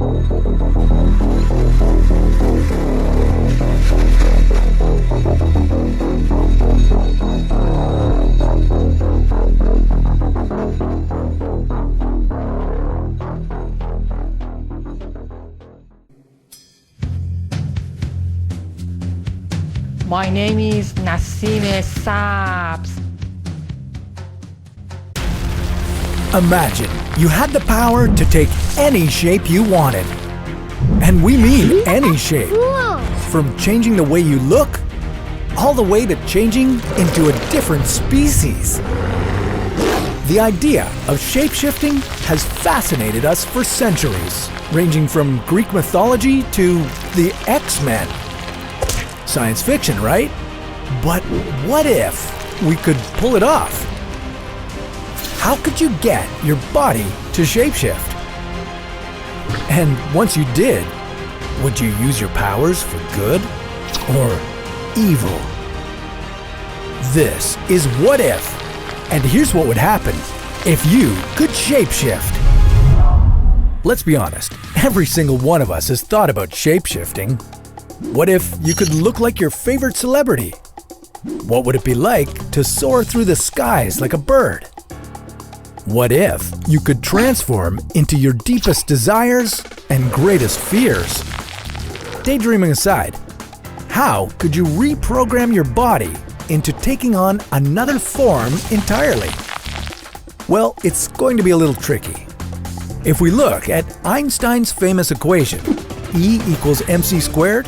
My name is Nasime Saps. Imagine you had the power to take any shape you wanted. And we mean any shape. From changing the way you look, all the way to changing into a different species. The idea of shapeshifting has fascinated us for centuries, ranging from Greek mythology to the X-Men. Science fiction, right? But what if we could pull it off? How could you get your body to shapeshift? And once you did, would you use your powers for good or evil? This is What If, and here's what would happen if you could shapeshift. Let's be honest, every single one of us has thought about shapeshifting. What if you could look like your favorite celebrity? What would it be like to soar through the skies like a bird? What if you could transform into your deepest desires and greatest fears? Daydreaming aside, how could you reprogram your body into taking on another form entirely? Well, it's going to be a little tricky. If we look at Einstein's famous equation, E equals mc squared,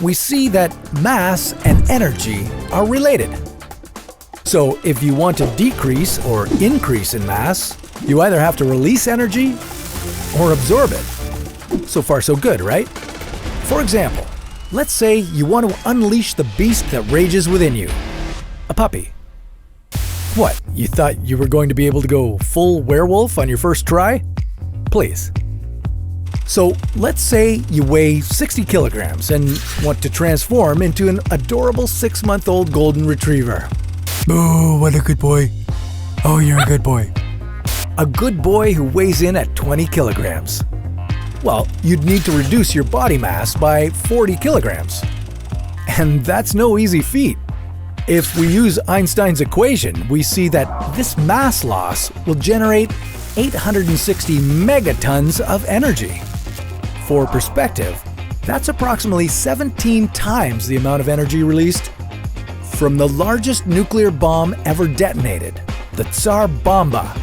we see that mass and energy are related. So if you want to decrease or increase in mass, you either have to release energy or absorb it. So far so good, right? For example, let's say you want to unleash the beast that rages within you, a puppy. What, you thought you were going to be able to go full werewolf on your first try? Please. So let's say you weigh 60 kilograms and want to transform into an adorable 6-month-old golden retriever. Oh, what a good boy. Oh, you're a good boy. A good boy who weighs in at 20 kilograms. Well, you'd need to reduce your body mass by 40 kilograms. And that's no easy feat. If we use Einstein's equation, we see that this mass loss will generate 860 megatons of energy. For perspective, that's approximately 17 times the amount of energy released from the largest nuclear bomb ever detonated, the Tsar Bomba.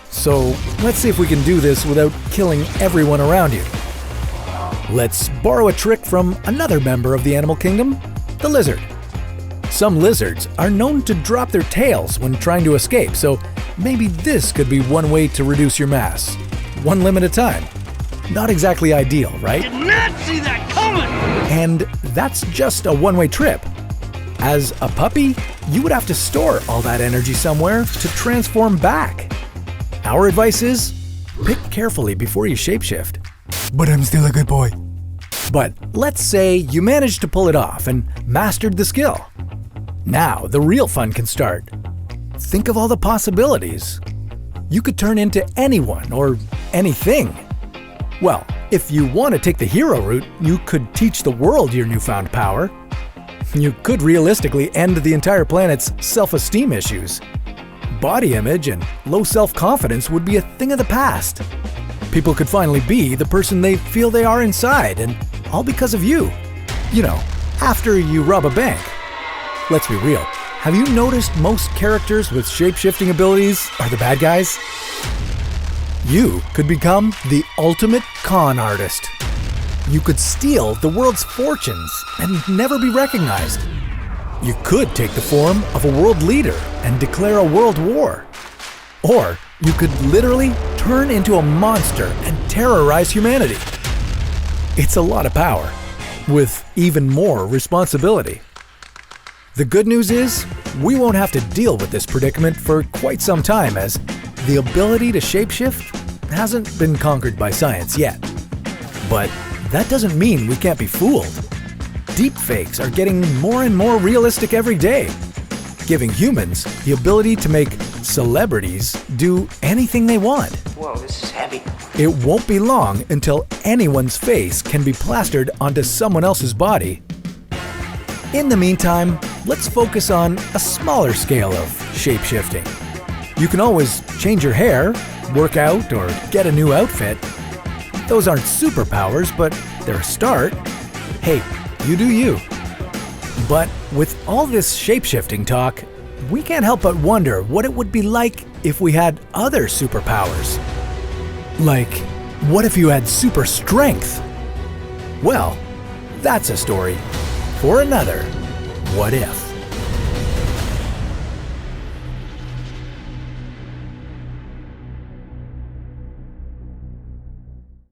So let's see if we can do this without killing everyone around you. Let's borrow a trick from another member of the animal kingdom, the lizard. Some lizards are known to drop their tails when trying to escape, so maybe this could be one way to reduce your mass, one limb at a time. Not exactly ideal, right? Did not see that coming! And that's just a one-way trip. As a puppy, you would have to store all that energy somewhere to transform back. Our advice is, pick carefully before you shapeshift. But I'm still a good boy. But let's say you managed to pull it off and mastered the skill. Now the real fun can start. Think of all the possibilities. You could turn into anyone or anything. Well, if you want to take the hero route, you could teach the world your newfound power. You could realistically end the entire planet's self-esteem issues. Body image and low self-confidence would be a thing of the past. People could finally be the person they feel they are inside, and all because of you. You know, after you rob a bank. Let's be real. Have you noticed most characters with shape-shifting abilities are the bad guys? You could become the ultimate con artist. You could steal the world's fortunes and never be recognized. You could take the form of a world leader and declare a world war. Or you could literally turn into a monster and terrorize humanity. It's a lot of power, with even more responsibility. The good news is, we won't have to deal with this predicament for quite some time, as the ability to shapeshift hasn't been conquered by science yet. But that doesn't mean we can't be fooled. Deepfakes are getting more and more realistic every day, giving humans the ability to make celebrities do anything they want. Whoa, this is heavy. It won't be long until anyone's face can be plastered onto someone else's body. In the meantime, let's focus on a smaller scale of shapeshifting. You can always change your hair, work out, or get a new outfit. Those aren't superpowers, but they're a start. Hey, you do you. But with all this shapeshifting talk, we can't help but wonder what it would be like if we had other superpowers. Like, what if you had super strength? Well, that's a story for another What If.